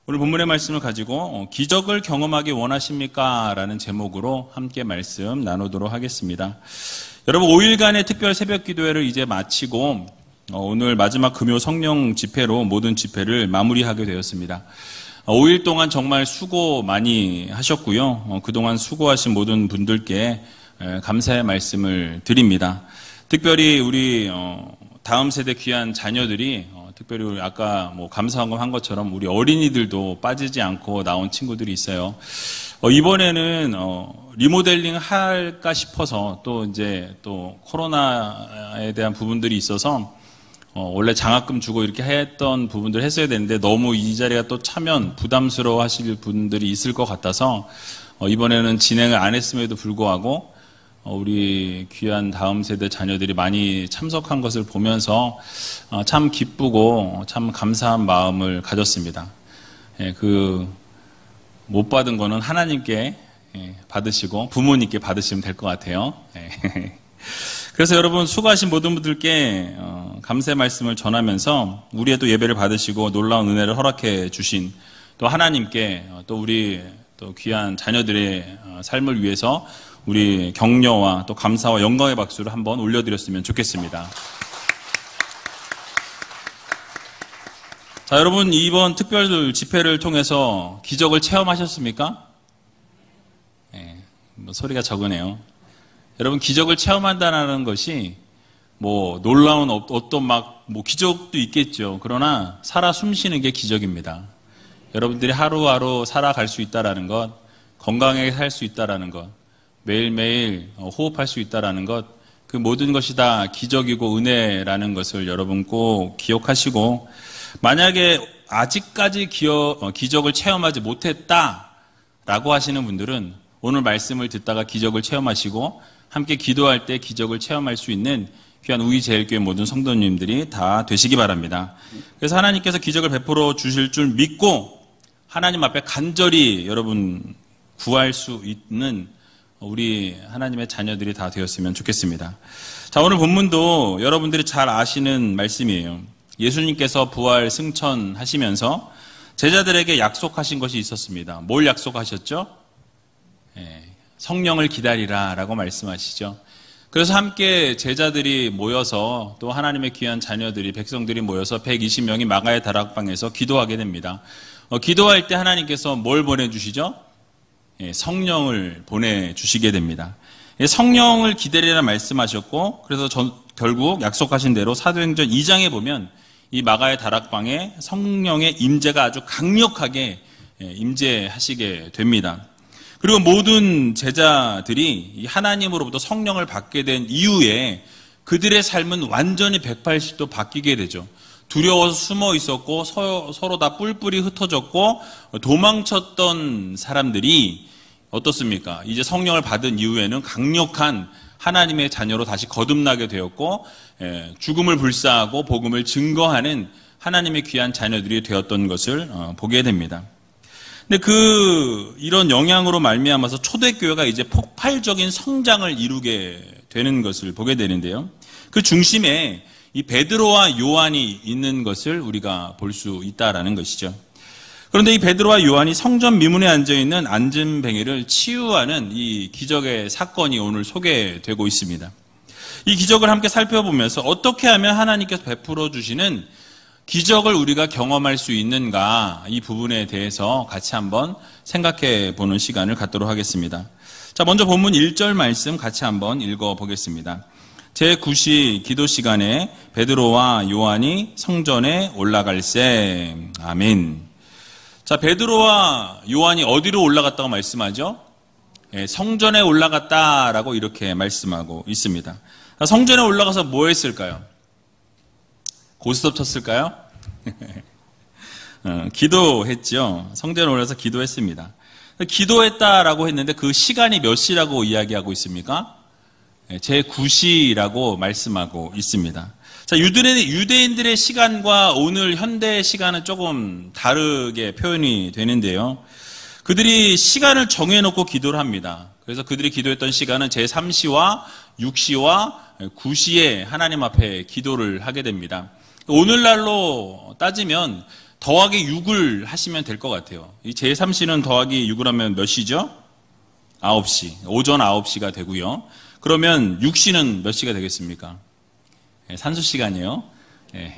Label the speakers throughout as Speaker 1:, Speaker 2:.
Speaker 1: 오늘 본문의 말씀을 가지고 기적을 경험하기 원하십니까? 라는 제목으로 함께 말씀 나누도록 하겠습니다. 여러분 5일간의 특별 새벽 기도회를 이제 마치고 오늘 마지막 금요 성령 집회로 모든 집회를 마무리하게 되었습니다. 5일 동안 정말 수고 많이 하셨고요. 그동안 수고하신 모든 분들께 감사의 말씀을 드립니다. 특별히 우리 다음 세대 귀한 자녀들이 특별히 우리 아까 감사한 것처럼 우리 어린이들도 빠지지 않고 나온 친구들이 있어요. 이번에는 리모델링 할까 싶어서 또 코로나에 대한 부분들이 있어서 원래 장학금 주고 이렇게 했던 부분들 했어야 되는데 너무 이 자리가 또 차면 부담스러워 하실 분들이 있을 것 같아서 이번에는 진행을 안 했음에도 불구하고 우리 귀한 다음 세대 자녀들이 많이 참석한 것을 보면서 참 기쁘고 참 감사한 마음을 가졌습니다. 못 받은 거는 하나님께 받으시고 부모님께 받으시면 될 것 같아요. 그래서 여러분 수고하신 모든 분들께 감사의 말씀을 전하면서 우리의 또 예배를 받으시고 놀라운 은혜를 허락해 주신 또 하나님께 또 우리 또 귀한 자녀들의 삶을 위해서 우리 격려와 또 감사와 영광의 박수를 한번 올려드렸으면 좋겠습니다. 자, 여러분 이번 특별 집회를 통해서 기적을 체험하셨습니까? 소리가 적으네요. 여러분 기적을 체험한다는 것이 놀라운 어떤 기적도 있겠죠. 그러나 살아 숨쉬는 게 기적입니다. 여러분들이 하루하루 살아갈 수 있다라는 것, 건강하게 살 수 있다라는 것, 매일매일 호흡할 수 있다라는 것, 그 모든 것이 다 기적이고 은혜라는 것을 여러분 꼭 기억하시고, 만약에 아직까지 기적을 체험하지 못했다라고 하시는 분들은 오늘 말씀을 듣다가 기적을 체험하시고 함께 기도할 때 기적을 체험할 수 있는 귀한 우리제일교회 모든 성도님들이 다 되시기 바랍니다. 그래서 하나님께서 기적을 베풀어 주실 줄 믿고 하나님 앞에 간절히 여러분 구할 수 있는 우리 하나님의 자녀들이 다 되었으면 좋겠습니다. 자, 오늘 본문도 여러분들이 잘 아시는 말씀이에요. 예수님께서 부활 승천하시면서 제자들에게 약속하신 것이 있었습니다. 뭘 약속하셨죠? 성령을 기다리라 라고 말씀하시죠. 그래서 함께 제자들이 모여서 또 하나님의 귀한 자녀들이 백성들이 모여서 120명이 마가의 다락방에서 기도하게 됩니다. 기도할 때 하나님께서 뭘 보내주시죠? 성령을 보내주시게 됩니다. 성령을 기다리라 말씀하셨고 그래서 결국 약속하신 대로 사도행전 2장에 보면 이 마가의 다락방에 성령의 임재가 아주 강력하게 임재하시게 됩니다. 그리고 모든 제자들이 하나님으로부터 성령을 받게 된 이후에 그들의 삶은 완전히 180도 바뀌게 되죠. 두려워서 숨어 있었고 서로 다 뿔뿔이 흩어졌고 도망쳤던 사람들이 어떻습니까? 이제 성령을 받은 이후에는 강력한 하나님의 자녀로 다시 거듭나게 되었고 죽음을 불사하고 복음을 증거하는 하나님의 귀한 자녀들이 되었던 것을 보게 됩니다. 근데 이런 영향으로 말미암아서 초대교회가 이제 폭발적인 성장을 이루게 되는 것을 보게 되는데요. 그 중심에 이 베드로와 요한이 있는 것을 우리가 볼 수 있다라는 것이죠. 그런데 이 베드로와 요한이 성전 미문에 앉아있는 안진뱅이를 치유하는 이 기적의 사건이 오늘 소개되고 있습니다. 이 기적을 함께 살펴보면서 어떻게 하면 하나님께서 베풀어 주시는 기적을 우리가 경험할 수 있는가, 이 부분에 대해서 같이 한번 생각해 보는 시간을 갖도록 하겠습니다. 자, 먼저 본문 1절 말씀 같이 한번 읽어보겠습니다. 제9시 기도 시간에 베드로와 요한이 성전에 올라갈세. 아멘. 자, 베드로와 요한이 어디로 올라갔다고 말씀하죠? 성전에 올라갔다라고 이렇게 말씀하고 있습니다. 성전에 올라가서 뭐 했을까요? 고스톱 쳤을까요? 기도했죠. 성전에 올라서 기도했습니다. 기도했다라고 했는데 그 시간이 몇 시라고 이야기하고 있습니까? 제9시라고 말씀하고 있습니다. 자, 유대인들의 시간과 오늘 현대의 시간은 조금 다르게 표현이 되는데요. 그들이 시간을 정해놓고 기도를 합니다. 그래서 그들이 기도했던 시간은 제3시와 6시와 9시에 하나님 앞에 기도를 하게 됩니다. 오늘날로 따지면 더하기 6을 하시면 될 것 같아요. 이 제3시는 더하기 6을 하면 몇 시죠? 9시. 오전 9시가 되고요. 그러면 6시는 몇 시가 되겠습니까? 산수시간이요.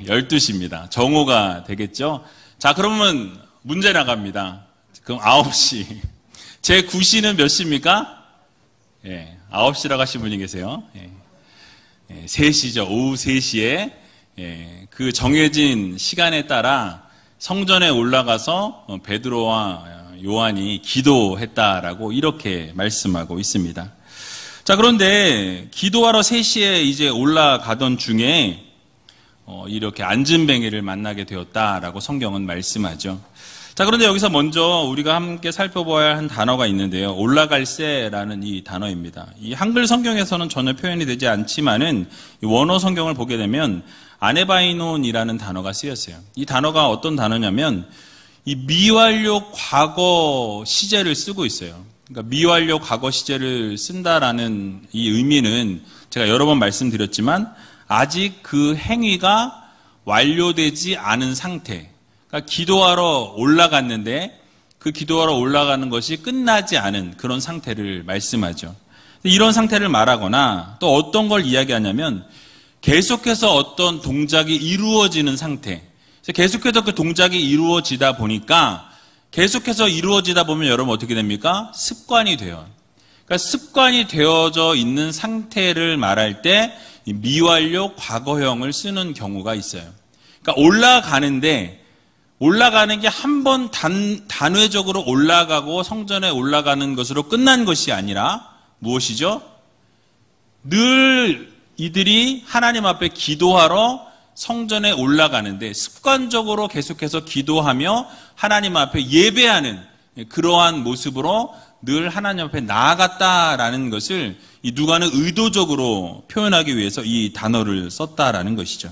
Speaker 1: 12시입니다. 정오가 되겠죠? 자, 그러면 문제 나갑니다. 그럼 9시. 제9시는 몇 시입니까? 9시라고 하신 분이 계세요. 3시죠. 오후 3시에 그 정해진 시간에 따라 성전에 올라가서 베드로와 요한이 기도했다라고 이렇게 말씀하고 있습니다. 자, 그런데 기도하러 3시에 이제 올라가던 중에 이렇게 안진뱅이를 만나게 되었다라고 성경은 말씀하죠. 자, 그런데 여기서 먼저 우리가 함께 살펴봐야 할 단어가 있는데요. 올라갈새라는 이 단어입니다. 이 한글 성경에서는 전혀 표현이 되지 않지만은 원어 성경을 보게 되면 아네바이논이라는 단어가 쓰였어요. 이 단어가 어떤 단어냐면 이 미완료 과거 시제를 쓰고 있어요. 그러니까 미완료 과거 시제를 쓴다라는 이 의미는 제가 여러 번 말씀드렸지만 아직 그 행위가 완료되지 않은 상태. 그러니까 기도하러 올라갔는데 그 기도하러 올라가는 것이 끝나지 않은 그런 상태를 말씀하죠. 이런 상태를 말하거나 또 어떤 걸 이야기하냐면 계속해서 어떤 동작이 이루어지는 상태. 계속해서 그 동작이 이루어지다 보니까 계속해서 이루어지다 보면 여러분 어떻게 됩니까? 습관이 돼요. 그러니까 습관이 되어져 있는 상태를 말할 때 미완료 과거형을 쓰는 경우가 있어요. 그러니까 올라가는 게 한 번 단회적으로 올라가고 성전에 올라가는 것으로 끝난 것이 아니라 무엇이죠? 늘 이들이 하나님 앞에 기도하러 성전에 올라가는데 습관적으로 계속해서 기도하며 하나님 앞에 예배하는 그러한 모습으로 늘 하나님 앞에 나아갔다라는 것을 이 누가는 의도적으로 표현하기 위해서 이 단어를 썼다라는 것이죠.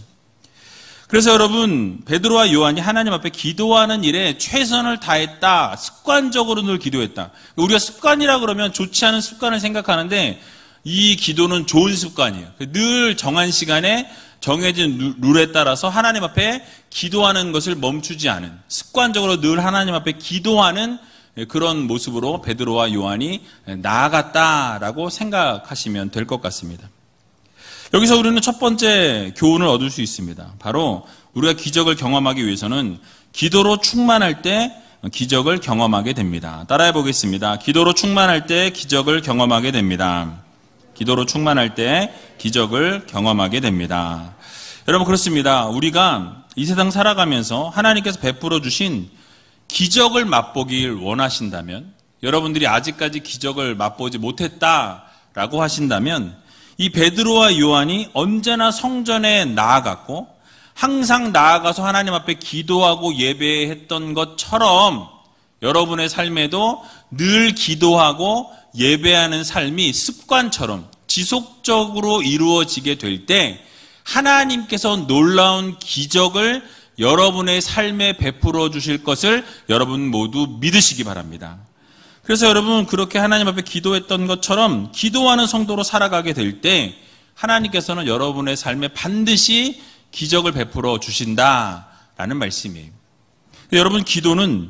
Speaker 1: 그래서 여러분, 베드로와 요한이 하나님 앞에 기도하는 일에 최선을 다했다. 습관적으로 늘 기도했다. 우리가 습관이라 그러면 좋지 않은 습관을 생각하는데 이 기도는 좋은 습관이에요. 늘 정한 시간에 정해진 룰에 따라서 하나님 앞에 기도하는 것을 멈추지 않은, 습관적으로 늘 하나님 앞에 기도하는 그런 모습으로 베드로와 요한이 나아갔다라고 생각하시면 될 것 같습니다. 여기서 우리는 첫 번째 교훈을 얻을 수 있습니다. 바로 우리가 기적을 경험하기 위해서는 기도로 충만할 때 기적을 경험하게 됩니다. 따라해 보겠습니다. 기도로 충만할 때 기적을 경험하게 됩니다. 기도로 충만할 때 기적을 경험하게 됩니다. 여러분, 그렇습니다. 우리가 이 세상 살아가면서 하나님께서 베풀어 주신 기적을 맛보길 원하신다면, 여러분들이 아직까지 기적을 맛보지 못했다라고 하신다면 이 베드로와 요한이 언제나 성전에 나아갔고 항상 나아가서 하나님 앞에 기도하고 예배했던 것처럼 여러분의 삶에도 늘 기도하고 예배하는 삶이 습관처럼 지속적으로 이루어지게 될 때 하나님께서 놀라운 기적을 여러분의 삶에 베풀어 주실 것을 여러분 모두 믿으시기 바랍니다. 그래서 여러분, 그렇게 하나님 앞에 기도했던 것처럼 기도하는 성도로 살아가게 될 때 하나님께서는 여러분의 삶에 반드시 기적을 베풀어 주신다라는 말씀이에요. 여러분, 기도는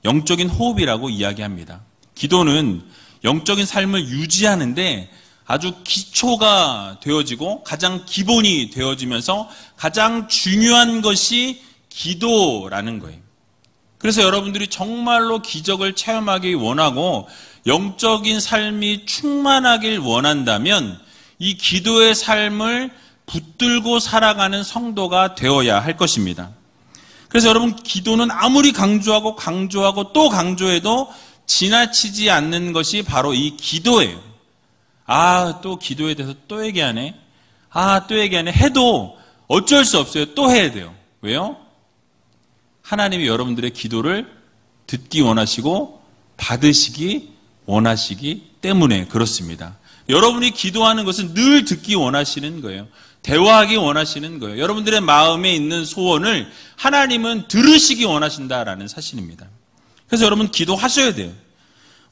Speaker 1: 영적인 호흡이라고 이야기합니다. 기도는 영적인 삶을 유지하는데 아주 기초가 되어지고 가장 기본이 되어지면서 가장 중요한 것이 기도라는 거예요. 그래서 여러분들이 정말로 기적을 체험하기 원하고 영적인 삶이 충만하길 원한다면 이 기도의 삶을 붙들고 살아가는 성도가 되어야 할 것입니다. 그래서 여러분, 기도는 아무리 강조하고 또 강조해도 지나치지 않는 것이 바로 이 기도예요. 또 기도에 대해서 또 얘기하네. 또 얘기하네. 해도 어쩔 수 없어요. 또 해야 돼요. 왜요? 하나님이 여러분들의 기도를 듣기 원하시고 받으시기 원하시기 때문에 그렇습니다. 여러분이 기도하는 것은 늘 듣기 원하시는 거예요. 대화하기 원하시는 거예요. 여러분들의 마음에 있는 소원을 하나님은 들으시기 원하신다라는 사실입니다. 그래서 여러분, 기도하셔야 돼요.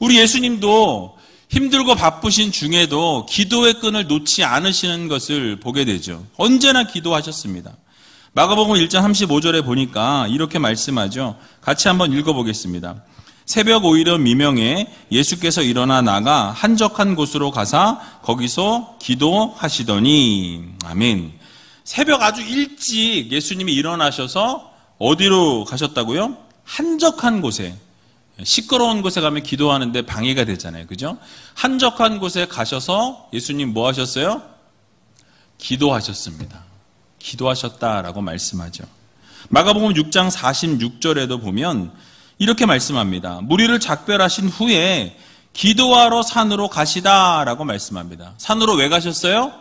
Speaker 1: 우리 예수님도 힘들고 바쁘신 중에도 기도의 끈을 놓지 않으시는 것을 보게 되죠. 언제나 기도하셨습니다. 마가복음 1장 35절에 보니까 이렇게 말씀하죠. 같이 한번 읽어보겠습니다. 새벽 오히려 미명에 예수께서 일어나 나가 한적한 곳으로 가사 거기서 기도하시더니. 아멘. 새벽 아주 일찍 예수님이 일어나셔서 어디로 가셨다고요? 한적한 곳에, 시끄러운 곳에 가면 기도하는데 방해가 되잖아요. 그죠? 한적한 곳에 가셔서 예수님 뭐 하셨어요? 기도하셨습니다. 기도하셨다라고 말씀하죠. 마가복음 6장 46절에도 보면 이렇게 말씀합니다. 무리를 작별하신 후에 기도하러 산으로 가시다라고 말씀합니다. 산으로 왜 가셨어요?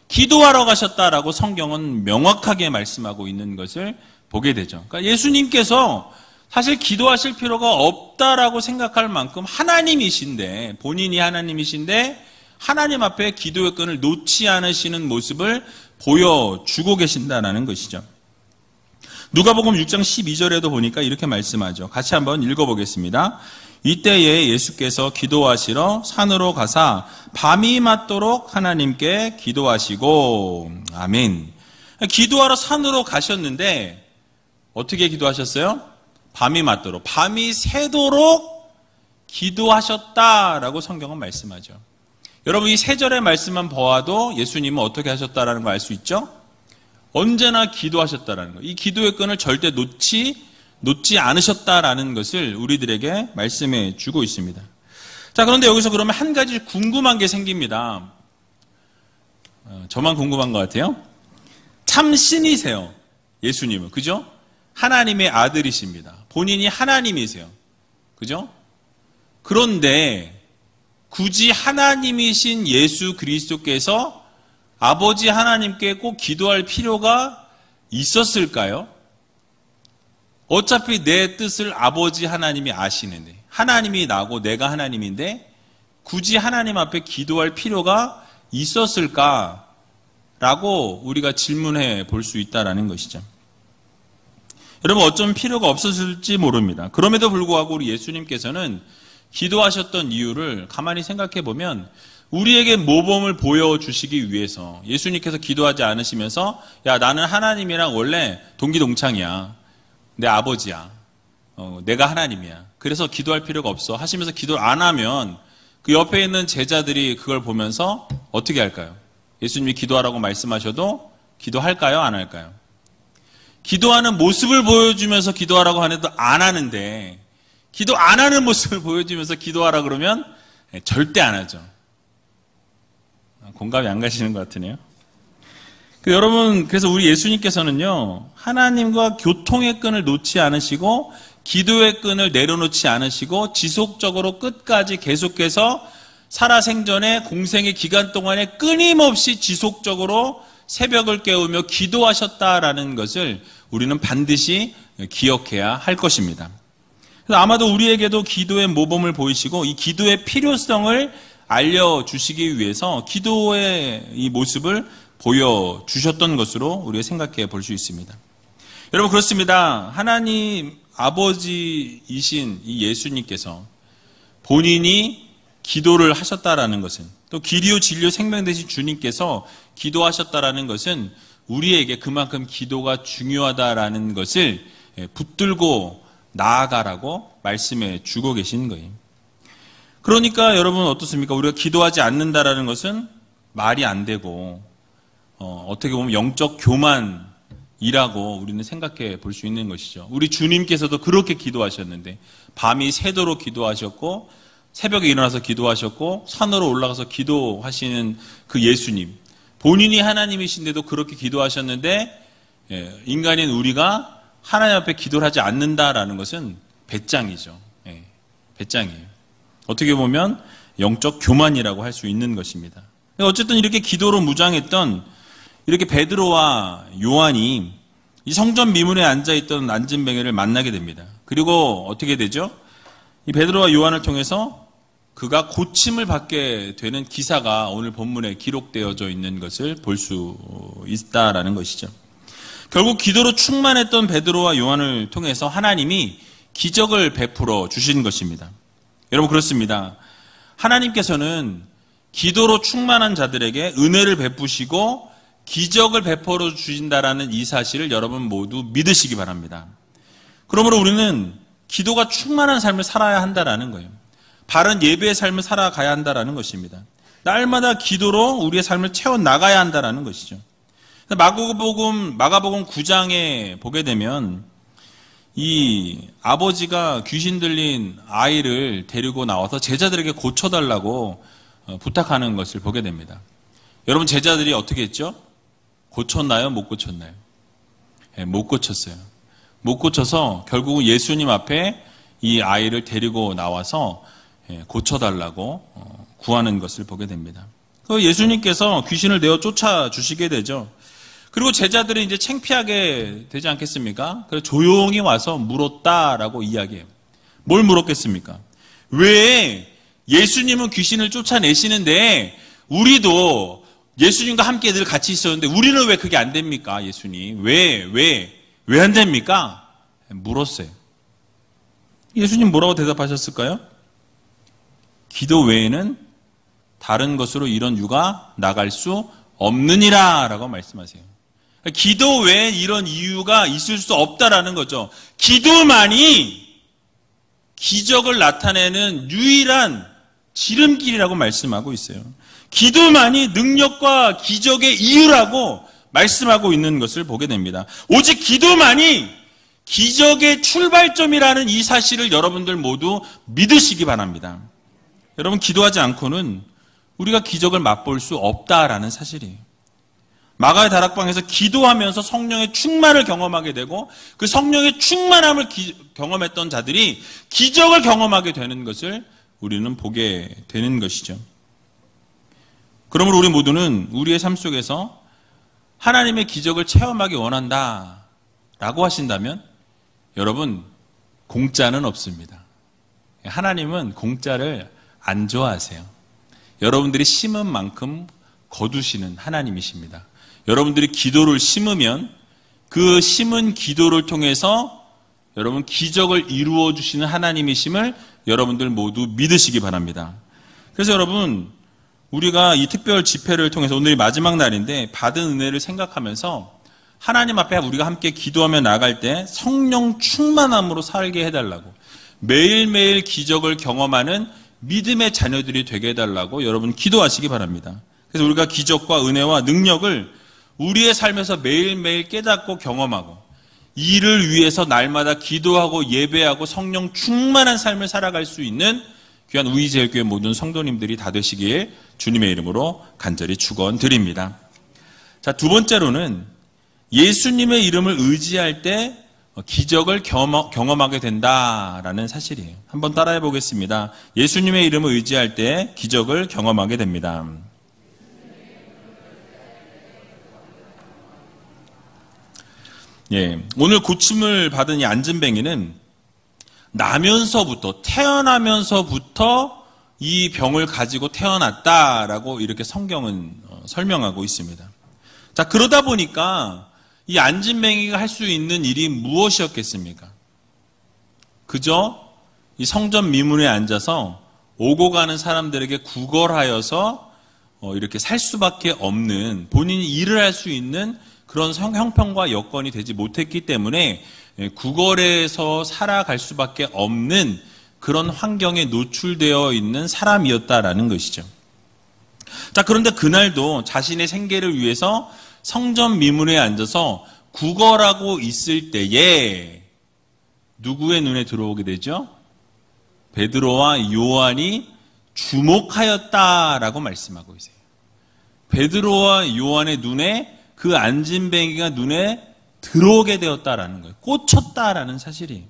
Speaker 1: 기도하러 가셨다라고 성경은 명확하게 말씀하고 있는 것을 보게 되죠. 그러니까 예수님께서 사실 기도하실 필요가 없다라고 생각할 만큼 하나님이신데, 본인이 하나님이신데 하나님 앞에 기도의 끈을 놓지 않으시는 모습을 보여주고 계신다는 것이죠. 누가복음 6장 12절에도 보니까 이렇게 말씀하죠. 같이 한번 읽어보겠습니다. 이때에 예수께서 기도하시러 산으로 가사 밤이 맞도록 하나님께 기도하시고. 아멘. 기도하러 산으로 가셨는데 어떻게 기도하셨어요? 밤이 맞도록, 밤이 새도록 기도하셨다라고 성경은 말씀하죠. 여러분, 이 세 절의 말씀만 보아도 예수님은 어떻게 하셨다라는 걸 알 수 있죠? 언제나 기도하셨다라는 거. 이 기도의 끈을 절대 놓지 않으셨다라는 것을 우리들에게 말씀해 주고 있습니다. 자, 그런데 여기서 그러면 한 가지 궁금한 게 생깁니다. 저만 궁금한 것 같아요. 참 신이세요. 예수님은. 그죠? 하나님의 아들이십니다. 본인이 하나님이세요. 그죠? 그런데 굳이 하나님이신 예수 그리스도께서 아버지 하나님께 꼭 기도할 필요가 있었을까요? 어차피 내 뜻을 아버지 하나님이 아시는데, 하나님이 나고 내가 하나님인데 굳이 하나님 앞에 기도할 필요가 있었을까라고 우리가 질문해 볼 수 있다는 것이죠. 여러분, 어쩌면 필요가 없었을지 모릅니다. 그럼에도 불구하고 우리 예수님께서는 기도하셨던 이유를 가만히 생각해 보면 우리에게 모범을 보여주시기 위해서, 예수님께서 기도하지 않으시면서 야, 나는 하나님이랑 원래 동기동창이야. 내 아버지야. 내가 하나님이야. 그래서 기도할 필요가 없어 하시면서 기도를 안 하면 그 옆에 있는 제자들이 그걸 보면서 어떻게 할까요? 예수님이 기도하라고 말씀하셔도 기도할까요? 안 할까요? 기도하는 모습을 보여주면서 기도하라고 하는데도 안 하는데, 기도 안 하는 모습을 보여주면서 기도하라 그러면 절대 안 하죠. 공감이 안 가시는 것 같으네요. 여러분, 그래서 우리 예수님께서는요, 하나님과 교통의 끈을 놓지 않으시고 기도의 끈을 내려놓지 않으시고 지속적으로 끝까지 계속해서 살아생전의 공생의 기간 동안에 끊임없이 지속적으로 새벽을 깨우며 기도하셨다라는 것을 우리는 반드시 기억해야 할 것입니다. 그래서 아마도 우리에게도 기도의 모범을 보이시고 이 기도의 필요성을 알려주시기 위해서 기도의 이 모습을 보여주셨던 것으로 우리가 생각해 볼 수 있습니다. 여러분, 그렇습니다. 하나님 아버지이신 이 예수님께서 본인이 기도를 하셨다라는 것은, 또 길이요 진리요 생명 되신 주님께서 기도하셨다라는 것은 우리에게 그만큼 기도가 중요하다라는 것을 붙들고 나아가라고 말씀해 주고 계신 거예요. 그러니까 여러분 어떻습니까? 우리가 기도하지 않는다라는 것은 말이 안 되고 어떻게 보면 영적 교만이라고 우리는 생각해 볼 수 있는 것이죠. 우리 주님께서도 그렇게 기도하셨는데 밤이 새도록 기도하셨고 새벽에 일어나서 기도하셨고 산으로 올라가서 기도하시는 그 예수님, 본인이 하나님이신데도 그렇게 기도하셨는데 인간인 우리가 하나님 앞에 기도를 하지 않는다라는 것은 배짱이죠. 배짱이에요. 어떻게 보면 영적 교만이라고 할 수 있는 것입니다. 어쨌든 이렇게 기도로 무장했던 이렇게 베드로와 요한이 이 성전 미문에 앉아있던 안진뱅이를 만나게 됩니다. 그리고 어떻게 되죠? 이 베드로와 요한을 통해서 그가 고침을 받게 되는 기사가 오늘 본문에 기록되어져 있는 것을 볼 수 있다라는 것이죠. 결국 기도로 충만했던 베드로와 요한을 통해서 하나님이 기적을 베풀어 주신 것입니다. 여러분, 그렇습니다. 하나님께서는 기도로 충만한 자들에게 은혜를 베푸시고 기적을 베풀어 주신다라는 이 사실을 여러분 모두 믿으시기 바랍니다. 그러므로 우리는 기도가 충만한 삶을 살아야 한다라는 거예요. 바른 예배의 삶을 살아가야 한다라는 것입니다. 날마다 기도로 우리의 삶을 채워나가야 한다라는 것이죠. 마가복음 9장에 보게 되면 이 아버지가 귀신 들린 아이를 데리고 나와서 제자들에게 고쳐달라고 부탁하는 것을 보게 됩니다. 여러분, 제자들이 어떻게 했죠? 고쳤나요? 못 고쳤나요? 못 고쳤어요. 못 고쳐서 결국은 예수님 앞에 이 아이를 데리고 나와서 고쳐달라고 구하는 것을 보게 됩니다. 예수님께서 귀신을 내어 쫓아주시게 되죠. 그리고 제자들이 이제 창피하게 되지 않겠습니까? 그래서 조용히 와서 물었다라고 이야기해요. 뭘 물었겠습니까? 왜 예수님은 귀신을 쫓아내시는데 우리도 예수님과 함께 늘 같이 있었는데 우리는 왜 그게 안 됩니까? 예수님. 왜 안 됩니까? 물었어요. 예수님 뭐라고 대답하셨을까요? 기도 외에는 다른 것으로 이런 유가 나갈 수 없느니라 라고 말씀하세요. 기도 외에 이런 이유가 있을 수 없다라는 거죠. 기도만이 기적을 나타내는 유일한 지름길이라고 말씀하고 있어요. 기도만이 능력과 기적의 이유라고 말씀하고 있는 것을 보게 됩니다. 오직 기도만이 기적의 출발점이라는 이 사실을 여러분들 모두 믿으시기 바랍니다. 여러분, 기도하지 않고는 우리가 기적을 맛볼 수 없다라는 사실이에요. 마가의 다락방에서 기도하면서 성령의 충만을 경험하게 되고 그 성령의 충만함을 경험했던 자들이 기적을 경험하게 되는 것을 우리는 보게 되는 것이죠. 그러므로 우리 모두는 우리의 삶 속에서 하나님의 기적을 체험하기 원한다라고 하신다면 여러분, 공짜는 없습니다. 하나님은 공짜를 안 좋아하세요. 여러분들이 심은 만큼 거두시는 하나님이십니다. 여러분들이 기도를 심으면 그 심은 기도를 통해서 여러분 기적을 이루어 주시는 하나님이심을 여러분들 모두 믿으시기 바랍니다. 그래서 여러분, 우리가 이 특별 집회를 통해서 오늘이 마지막 날인데 받은 은혜를 생각하면서 하나님 앞에 우리가 함께 기도하며 나갈 때 성령 충만함으로 살게 해달라고, 매일매일 기적을 경험하는 믿음의 자녀들이 되게 해달라고 여러분 기도하시기 바랍니다. 그래서 우리가 기적과 은혜와 능력을 우리의 삶에서 매일매일 깨닫고 경험하고 이를 위해서 날마다 기도하고 예배하고 성령 충만한 삶을 살아갈 수 있는 귀한 우이제일교회 모든 성도님들이 다 되시길 주님의 이름으로 간절히 축원드립니다. 자, 두 번째로는 예수님의 이름을 의지할 때 기적을 경험하게 된다라는 사실이에요. 한번 따라해 보겠습니다. 예수님의 이름을 의지할 때 기적을 경험하게 됩니다. 예, 오늘 고침을 받은 이 안진뱅이는 태어나면서부터 이 병을 가지고 태어났다라고 이렇게 성경은 설명하고 있습니다. 자, 그러다 보니까 이 안진뱅이가 할 수 있는 일이 무엇이었겠습니까? 그저 이 성전 미문에 앉아서 오고 가는 사람들에게 구걸하여서 이렇게 살 수밖에 없는, 본인이 일을 할 수 있는 그런 형편과 여건이 되지 못했기 때문에 구걸에서 살아갈 수밖에 없는 그런 환경에 노출되어 있는 사람이었다라는 것이죠. 자, 그런데 그날도 자신의 생계를 위해서 성전 미문에 앉아서 구걸하고 있을 때에 누구의 눈에 들어오게 되죠? 베드로와 요한이 주목하였다라고 말씀하고 있어요. 베드로와 요한의 눈에 그 안진뱅이가 눈에 들어오게 되었다라는 거예요. 꽂혔다라는 사실이에요.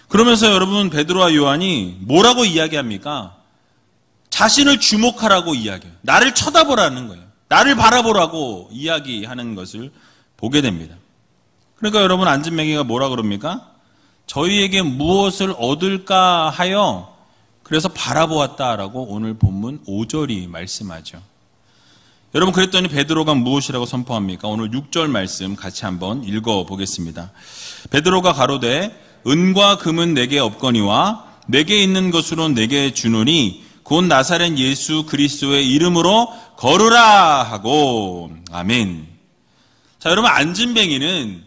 Speaker 1: 그러면서 여러분, 베드로와 요한이 뭐라고 이야기합니까? 자신을 주목하라고 이야기해요. 나를 쳐다보라는 거예요. 나를 바라보라고 이야기하는 것을 보게 됩니다. 그러니까 여러분, 안진뱅이가 뭐라 그럽니까? 저희에게 무엇을 얻을까 하여 그래서 바라보았다라고 오늘 본문 5절이 말씀하죠. 여러분, 그랬더니 베드로가 무엇이라고 선포합니까? 오늘 6절 말씀 같이 한번 읽어보겠습니다. 베드로가 가로되 은과 금은 내게 없거니와 내게 있는 것으로 내게 주노니 곧 나사렛 예수 그리스도의 이름으로 걸으라 하고. 아멘. 자, 여러분, 안진뱅이는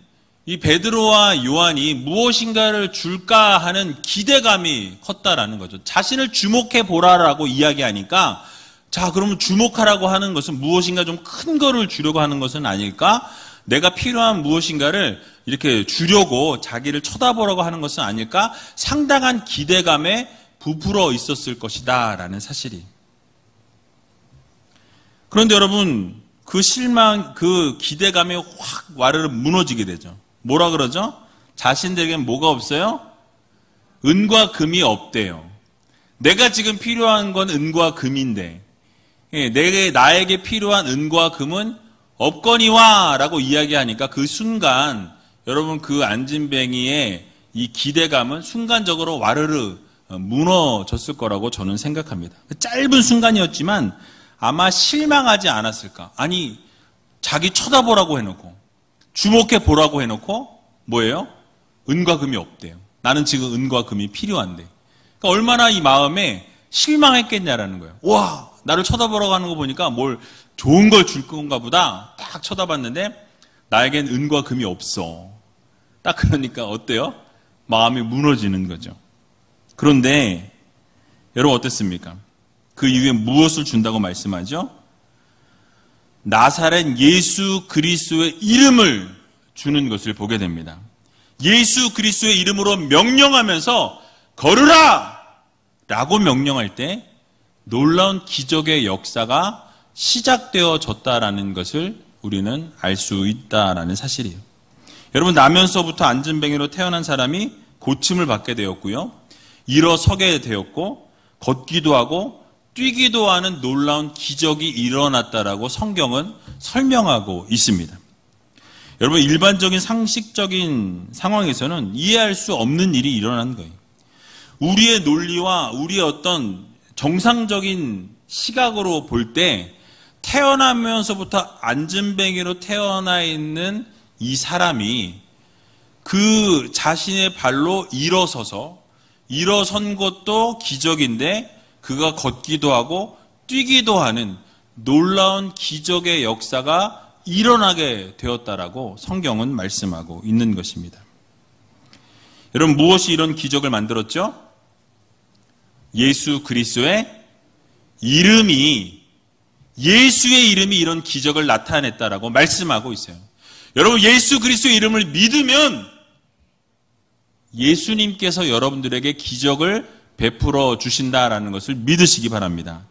Speaker 1: 이 베드로와 요한이 무엇인가를 줄까 하는 기대감이 컸다라는 거죠. 자신을 주목해 보라라고 이야기하니까, 자, 그러면 주목하라고 하는 것은 무엇인가 좀 큰 거를 주려고 하는 것은 아닐까? 내가 필요한 무엇인가를 이렇게 주려고 자기를 쳐다보라고 하는 것은 아닐까? 상당한 기대감에 부풀어 있었을 것이다 라는 사실이. 그런데 여러분, 그 실망, 그 기대감이 확 와르르 무너지게 되죠. 뭐라 그러죠? 자신들에겐 뭐가 없어요? 은과 금이 없대요. 내가 지금 필요한 건 은과 금인데, 나에게 필요한 은과 금은 없거니와 라고 이야기하니까 그 순간 여러분 그 안진뱅이의 이 기대감은 순간적으로 와르르 무너졌을 거라고 저는 생각합니다. 짧은 순간이었지만 아마 실망하지 않았을까. 아니, 자기 쳐다보라고 해놓고 주목해 보라고 해놓고 뭐예요? 은과 금이 없대요. 나는 지금 은과 금이 필요한데. 그러니까 얼마나 이 마음에 실망했겠냐라는 거예요. 와, 나를 쳐다보라고 하는 거 보니까 뭘 좋은 걸 줄 건가 보다. 딱 쳐다봤는데 나에겐 은과 금이 없어. 딱 그러니까 어때요? 마음이 무너지는 거죠. 그런데 여러분 어땠습니까? 그 이후에 무엇을 준다고 말씀하죠? 나사렛 예수 그리스도의 이름을 주는 것을 보게 됩니다. 예수 그리스도의 이름으로 명령하면서 걸으라! 라고 명령할 때 놀라운 기적의 역사가 시작되어졌다라는 것을 우리는 알 수 있다라는 사실이에요. 여러분, 나면서부터 안진뱅이로 태어난 사람이 고침을 받게 되었고요. 일어서게 되었고 걷기도 하고 뛰기도 하는 놀라운 기적이 일어났다라고 성경은 설명하고 있습니다. 여러분, 일반적인 상식적인 상황에서는 이해할 수 없는 일이 일어난 거예요. 우리의 논리와 우리의 어떤 정상적인 시각으로 볼 때 태어나면서부터 안진뱅이로 태어나 있는 이 사람이 그 자신의 발로 일어선 것도 기적인데 그가 걷기도 하고 뛰기도 하는 놀라운 기적의 역사가 일어나게 되었다라고 성경은 말씀하고 있는 것입니다. 여러분, 무엇이 이런 기적을 만들었죠? 예수 그리스도의 이름이, 예수의 이름이 이런 기적을 나타냈다라고 말씀하고 있어요. 여러분, 예수 그리스도의 이름을 믿으면 예수님께서 여러분들에게 기적을 베풀어 주신다라는 것을 믿으시기 바랍니다.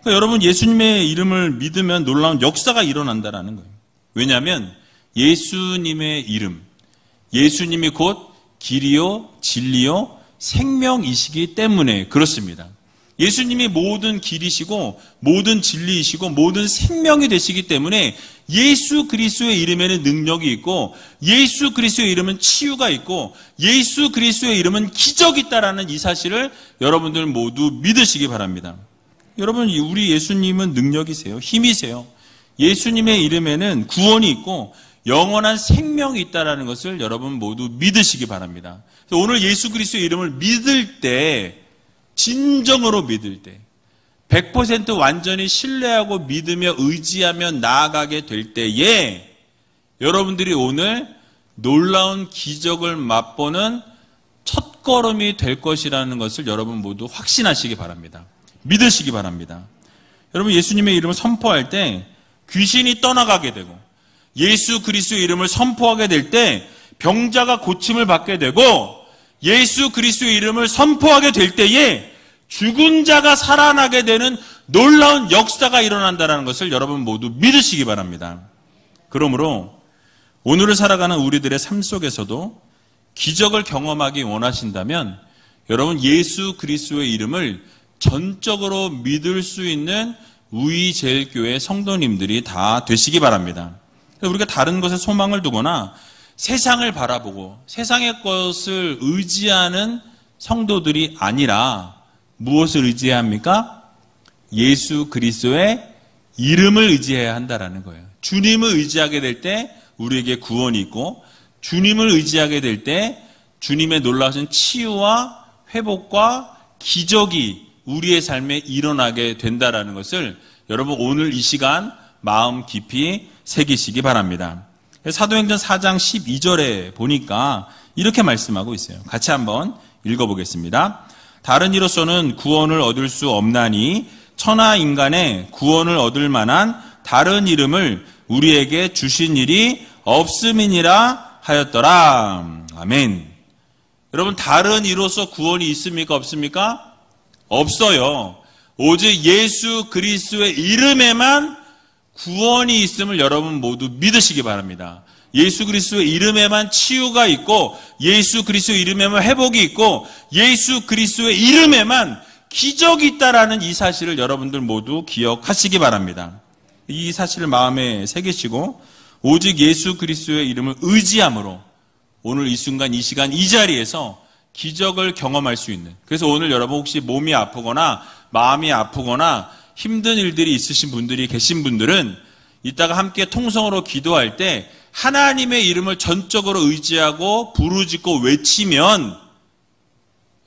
Speaker 1: 그러니까 여러분, 예수님의 이름을 믿으면 놀라운 역사가 일어난다라는 거예요. 왜냐하면 예수님의 이름, 예수님이 곧 길이요 진리요 생명이시기 때문에 그렇습니다. 예수님이 모든 길이시고 모든 진리이시고 모든 생명이 되시기 때문에 예수 그리스도의 이름에는 능력이 있고 예수 그리스도의 이름은 치유가 있고 예수 그리스도의 이름은 기적이 있다라는 이 사실을 여러분들 모두 믿으시기 바랍니다. 여러분, 우리 예수님은 능력이세요. 힘이세요. 예수님의 이름에는 구원이 있고 영원한 생명이 있다라는 것을 여러분 모두 믿으시기 바랍니다. 그래서 오늘 예수 그리스도의 이름을 믿을 때, 진정으로 믿을 때, 100% 완전히 신뢰하고 믿으며 의지하며 나아가게 될 때에 여러분들이 오늘 놀라운 기적을 맛보는 첫걸음이 될 것이라는 것을 여러분 모두 확신하시기 바랍니다. 믿으시기 바랍니다. 여러분, 예수님의 이름을 선포할 때 귀신이 떠나가게 되고 예수 그리스도의 이름을 선포하게 될 때 병자가 고침을 받게 되고 예수 그리스도의 이름을 선포하게 될 때에 죽은 자가 살아나게 되는 놀라운 역사가 일어난다는 것을 여러분 모두 믿으시기 바랍니다. 그러므로 오늘을 살아가는 우리들의 삶 속에서도 기적을 경험하기 원하신다면 여러분, 예수 그리스도의 이름을 전적으로 믿을 수 있는 우이제일교회 성도님들이 다 되시기 바랍니다. 우리가 다른 것에 소망을 두거나 세상을 바라보고 세상의 것을 의지하는 성도들이 아니라 무엇을 의지해야 합니까? 예수 그리스도의 이름을 의지해야 한다라는 거예요. 주님을 의지하게 될 때 우리에게 구원이 있고 주님을 의지하게 될 때 주님의 놀라우신 치유와 회복과 기적이 우리의 삶에 일어나게 된다라는 것을 여러분 오늘 이 시간 마음 깊이 새기시기 바랍니다. 사도행전 4장 12절에 보니까 이렇게 말씀하고 있어요. 같이 한번 읽어보겠습니다. 다른 이로서는 구원을 얻을 수 없나니 천하 인간의 구원을 얻을 만한 다른 이름을 우리에게 주신 일이 없음이니라 하였더라. 아멘. 여러분 다른 이로서 구원이 있습니까? 없습니까? 없어요. 오직 예수 그리스도의 이름에만 구원이 있음을 여러분 모두 믿으시기 바랍니다. 예수 그리스도의 이름에만 치유가 있고 예수 그리스도의 이름에만 회복이 있고 예수 그리스도의 이름에만 기적이 있다라는 이 사실을 여러분들 모두 기억하시기 바랍니다. 이 사실을 마음에 새기시고 오직 예수 그리스도의 이름을 의지함으로 오늘 이 순간 이 시간 이 자리에서 기적을 경험할 수 있는, 그래서 오늘 여러분 혹시 몸이 아프거나 마음이 아프거나 힘든 일들이 있으신 분들이 계신 분들은 이따가 함께 통성으로 기도할 때 하나님의 이름을 전적으로 의지하고 부르짖고 외치면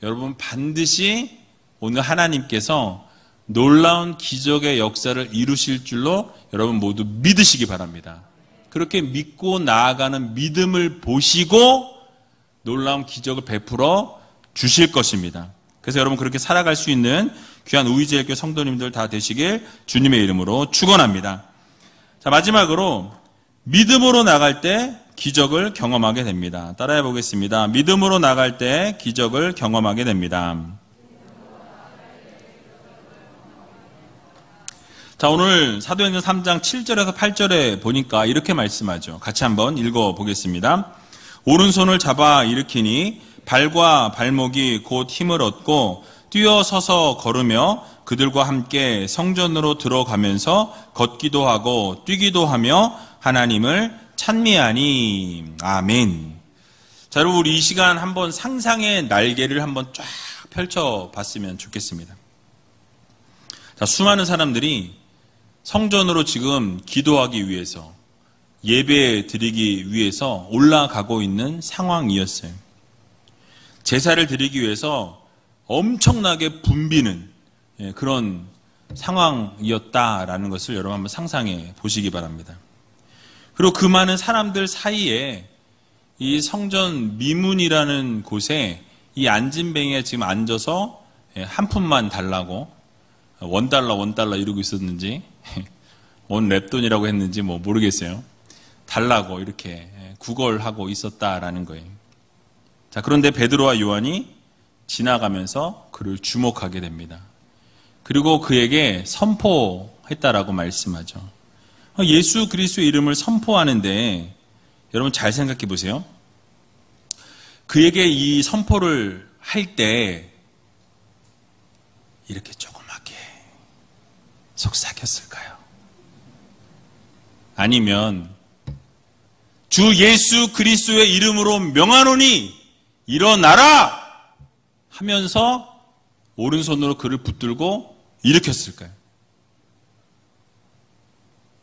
Speaker 1: 여러분 반드시 오늘 하나님께서 놀라운 기적의 역사를 이루실 줄로 여러분 모두 믿으시기 바랍니다. 그렇게 믿고 나아가는 믿음을 보시고 놀라운 기적을 베풀어 주실 것입니다. 그래서 여러분 그렇게 살아갈 수 있는 귀한 우이제일교 성도님들 다 되시길 주님의 이름으로 축원합니다. 자, 마지막으로 믿음으로 나갈 때 기적을 경험하게 됩니다. 따라해 보겠습니다. 믿음으로 나갈 때 기적을 경험하게 됩니다. 자, 오늘 사도행전 3장 7절에서 8절에 보니까 이렇게 말씀하죠. 같이 한번 읽어보겠습니다. 오른손을 잡아 일으키니 발과 발목이 곧 힘을 얻고 뛰어서서 걸으며 그들과 함께 성전으로 들어가면서 걷기도 하고 뛰기도 하며 하나님을 찬미하니. 아멘. 자, 여러분 우리 이 시간 한번 상상의 날개를 한번 쫙 펼쳐봤으면 좋겠습니다. 자, 수많은 사람들이 성전으로 지금 기도하기 위해서 예배 드리기 위해서 올라가고 있는 상황이었어요. 제사를 드리기 위해서 엄청나게 붐비는 그런 상황이었다라는 것을 여러분 한번 상상해 보시기 바랍니다. 그리고 그 많은 사람들 사이에 이 성전 미문이라는 곳에 이 안진뱅이가 지금 앉아서 한 푼만 달라고 $1 이러고 있었는지 원 랩돈이라고 했는지 뭐 모르겠어요. 달라고 이렇게 구걸하고 있었다라는 거예요. 자, 그런데 베드로와 요한이 지나가면서 그를 주목하게 됩니다. 그리고 그에게 선포했다라고 말씀하죠. 예수 그리스도의 이름을 선포하는데 여러분 잘 생각해 보세요. 그에게 이 선포를 할 때 이렇게 조그맣게 속삭였을까요? 아니면 주 예수 그리스도의 이름으로 명하노니 일어나라 하면서 오른손으로 그를 붙들고 일으켰을까요?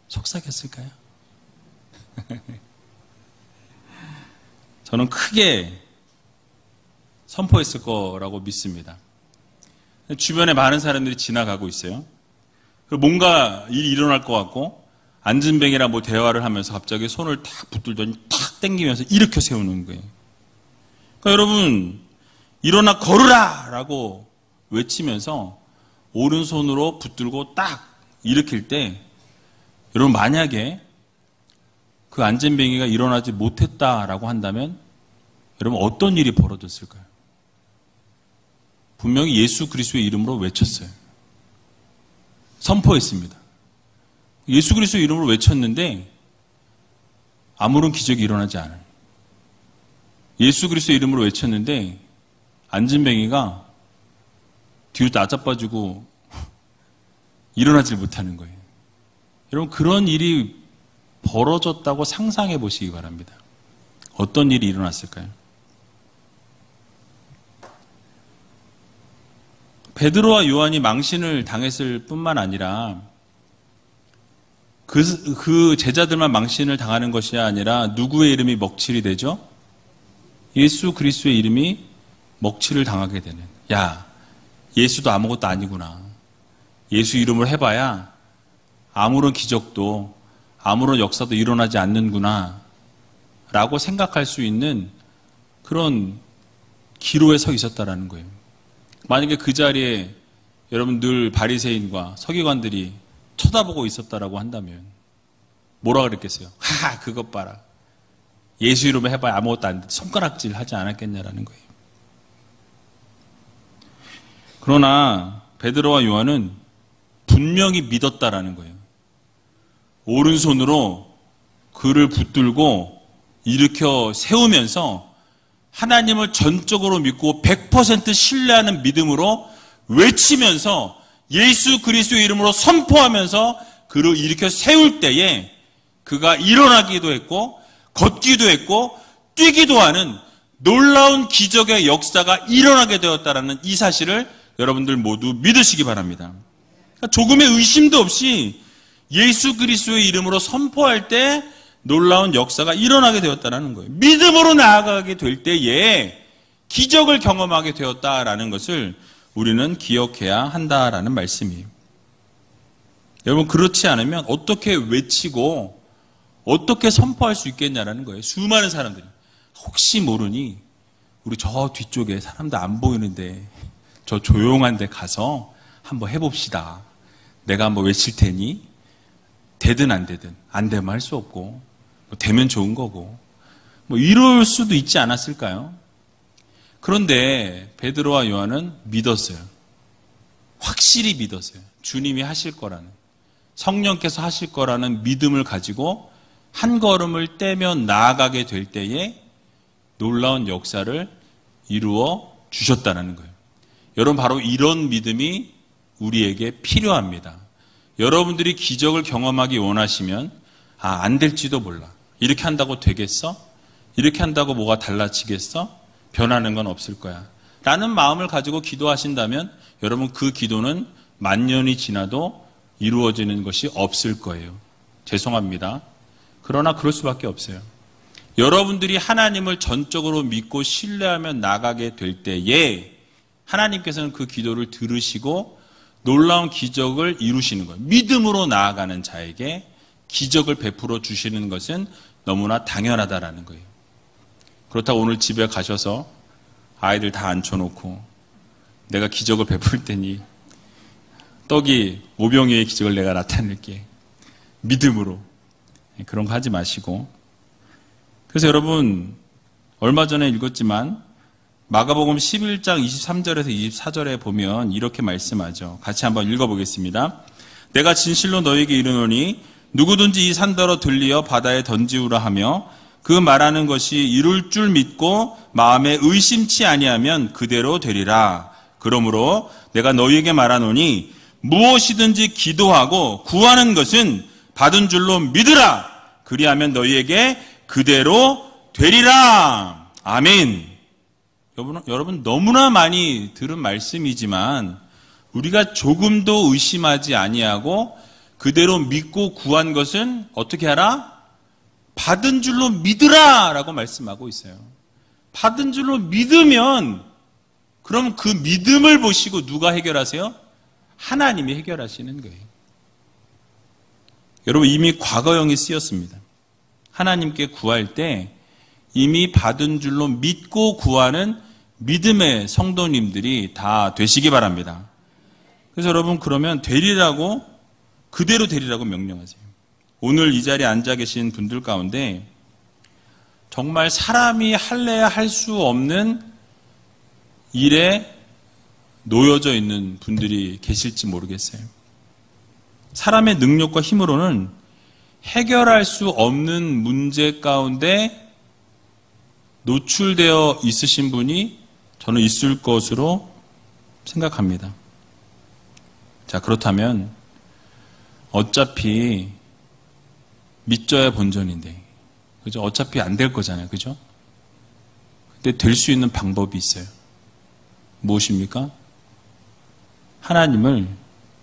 Speaker 1: 속삭였을까요? 저는 크게 선포했을 거라고 믿습니다. 주변에 많은 사람들이 지나가고 있어요. 뭔가 일이 일어날 것 같고 안진뱅이랑 뭐 대화를 하면서 갑자기 손을 탁 붙들더니 탁 당기면서 일으켜 세우는 거예요. 그러니까 여러분 일어나 걸으라 라고 외치면서 오른손으로 붙들고 딱 일으킬 때 여러분 만약에 그 안진뱅이가 일어나지 못했다라고 한다면 여러분 어떤 일이 벌어졌을까요? 분명히 예수 그리스도의 이름으로 외쳤어요. 선포했습니다. 예수 그리스도의 이름으로 외쳤는데 아무런 기적이 일어나지 않아요. 예수 그리스도의 이름으로 외쳤는데 안진뱅이가 뒤로 나자빠지고 일어나질 못하는 거예요. 여러분 그런 일이 벌어졌다고 상상해 보시기 바랍니다. 어떤 일이 일어났을까요? 베드로와 요한이 망신을 당했을 뿐만 아니라 그 제자들만 망신을 당하는 것이 아니라 누구의 이름이 먹칠이 되죠? 예수 그리스도의 이름이 먹칠을 당하게 되는. 야, 예수도 아무것도 아니구나. 예수 이름을 해봐야 아무런 기적도 아무런 역사도 일어나지 않는구나 라고 생각할 수 있는 그런 기로에 서 있었다라는 거예요. 만약에 그 자리에 여러분 늘 바리새인과 서기관들이 쳐다보고 있었다라고 한다면 뭐라 그랬겠어요? 하하, 그것 봐라. 예수 이름으로 해봐야 아무것도 안 돼. 손가락질 하지 않았겠냐라는 거예요. 그러나 베드로와 요한은 분명히 믿었다라는 거예요. 오른손으로 그를 붙들고 일으켜 세우면서 하나님을 전적으로 믿고 100% 신뢰하는 믿음으로 외치면서 예수 그리스도의 이름으로 선포하면서 그를 일으켜 세울 때에 그가 일어나기도 했고 걷기도 했고 뛰기도 하는 놀라운 기적의 역사가 일어나게 되었다는 이 사실을 여러분들 모두 믿으시기 바랍니다. 조금의 의심도 없이 예수 그리스도의 이름으로 선포할 때 놀라운 역사가 일어나게 되었다는 거예요. 믿음으로 나아가게 될 때에 기적을 경험하게 되었다라는 것을 우리는 기억해야 한다라는 말씀이에요. 여러분 그렇지 않으면 어떻게 외치고 어떻게 선포할 수 있겠냐라는 거예요. 수많은 사람들이 혹시 모르니 우리 저 뒤쪽에 사람도 안 보이는데 저 조용한 데 가서 한번 해봅시다. 내가 한번 외칠 테니 되든 안 되든 안 되면 할 수 없고 뭐 되면 좋은 거고 뭐 이럴 수도 있지 않았을까요? 그런데 베드로와 요한은 믿었어요. 확실히 믿었어요. 주님이 하실 거라는, 성령께서 하실 거라는 믿음을 가지고 한 걸음을 떼며 나아가게 될 때에 놀라운 역사를 이루어 주셨다는 거예요. 여러분 바로 이런 믿음이 우리에게 필요합니다. 여러분들이 기적을 경험하기 원하시면 안 될지도 몰라. 이렇게 한다고 되겠어? 이렇게 한다고 뭐가 달라지겠어? 변하는 건 없을 거야. 라는 마음을 가지고 기도하신다면 여러분 그 기도는 만년이 지나도 이루어지는 것이 없을 거예요. 죄송합니다. 그러나 그럴 수밖에 없어요. 여러분들이 하나님을 전적으로 믿고 신뢰하며 나가게 될 때에 하나님께서는 그 기도를 들으시고 놀라운 기적을 이루시는 거예요. 믿음으로 나아가는 자에게 기적을 베풀어 주시는 것은 너무나 당연하다라는 거예요. 그렇다고 오늘 집에 가셔서 아이들 다 앉혀놓고 내가 기적을 베풀 테니 떡이 오병이의 기적을 내가 나타낼게. 믿음으로. 그런 거 하지 마시고. 그래서 여러분 얼마 전에 읽었지만 마가복음 11장 23절에서 24절에 보면 이렇게 말씀하죠. 같이 한번 읽어보겠습니다. 내가 진실로 너에게 이르노니 누구든지 이 산더러 들리어 바다에 던지우라 하며 그 말하는 것이 이룰 줄 믿고 마음에 의심치 아니하면 그대로 되리라. 그러므로 내가 너희에게 말하노니 무엇이든지 기도하고 구하는 것은 받은 줄로 믿으라. 그리하면 너희에게 그대로 되리라. 아멘. 여러분 너무나 많이 들은 말씀이지만 우리가 조금도 의심하지 아니하고 그대로 믿고 구한 것은 어떻게 하라? 받은 줄로 믿으라 라고 말씀하고 있어요. 받은 줄로 믿으면 그럼 그 믿음을 보시고 누가 해결하세요? 하나님이 해결하시는 거예요. 여러분 이미 과거형이 쓰였습니다. 하나님께 구할 때 이미 받은 줄로 믿고 구하는 믿음의 성도님들이 다 되시기 바랍니다. 그래서 여러분 그러면 되리라고 그대로 되리라고 명령하세요. 오늘 이 자리에 앉아 계신 분들 가운데 정말 사람이 할래야 할 수 없는 일에 놓여져 있는 분들이 계실지 모르겠어요. 사람의 능력과 힘으로는 해결할 수 없는 문제 가운데 노출되어 있으신 분이 저는 있을 것으로 생각합니다. 자, 그렇다면 어차피 믿져야 본전인데, 그죠? 어차피 안 될 거잖아요, 그죠? 근데 될 수 있는 방법이 있어요. 무엇입니까? 하나님을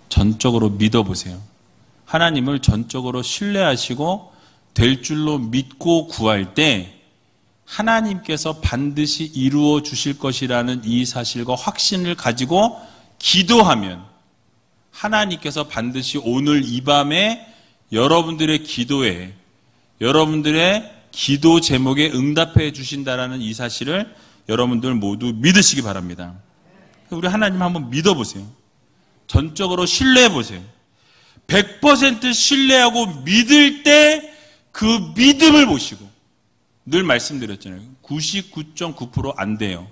Speaker 1: 전적으로 믿어보세요. 하나님을 전적으로 신뢰하시고 될 줄로 믿고 구할 때 하나님께서 반드시 이루어 주실 것이라는 이 사실과 확신을 가지고 기도하면 하나님께서 반드시 오늘 이 밤에 여러분들의 기도에, 여러분들의 기도 제목에 응답해 주신다라는 이 사실을 여러분들 모두 믿으시기 바랍니다. 우리 하나님 한번 믿어보세요. 전적으로 신뢰해 보세요. 100% 신뢰하고 믿을 때 그 믿음을 보시고, 늘 말씀드렸잖아요. 99.9% 안 돼요.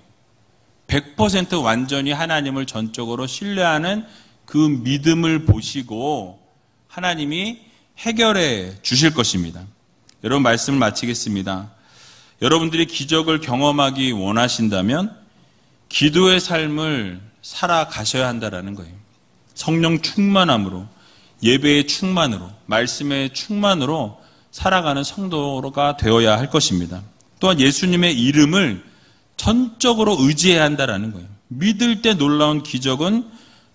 Speaker 1: 100% 완전히 하나님을 전적으로 신뢰하는 그 믿음을 보시고 하나님이 해결해 주실 것입니다. 여러분, 말씀을 마치겠습니다. 여러분들이 기적을 경험하기 원하신다면 기도의 삶을 살아가셔야 한다는 거예요. 성령 충만함으로, 예배의 충만으로, 말씀의 충만으로 살아가는 성도가 되어야 할 것입니다. 또한 예수님의 이름을 전적으로 의지해야 한다는 거예요. 믿을 때 놀라운 기적은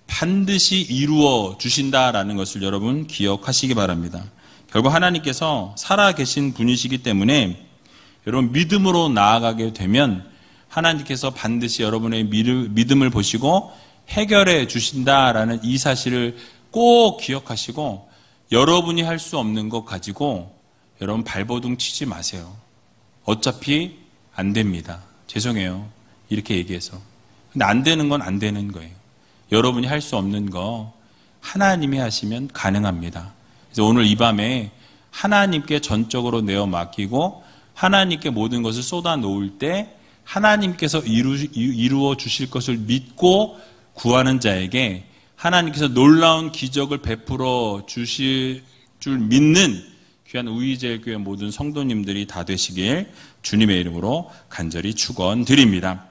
Speaker 1: 반드시 이루어 주신다라는 것을 여러분 기억하시기 바랍니다. 결국 하나님께서 살아계신 분이시기 때문에 여러분 믿음으로 나아가게 되면 하나님께서 반드시 여러분의 믿음을 보시고 해결해 주신다라는 이 사실을 꼭 기억하시고, 여러분이 할 수 없는 것 가지고 여러분 발버둥 치지 마세요. 어차피 안 됩니다. 죄송해요. 이렇게 얘기해서. 근데 안 되는 건 안 되는 거예요. 여러분이 할 수 없는 거 하나님이 하시면 가능합니다. 그래서 오늘 이 밤에 하나님께 전적으로 내어 맡기고 하나님께 모든 것을 쏟아 놓을 때 하나님께서 이루어 주실 것을 믿고 구하는 자에게 하나님께서 놀라운 기적을 베풀어 주실 줄 믿는 귀한 우이제일교회 모든 성도님들이 다 되시길 주님의 이름으로 간절히 축원드립니다.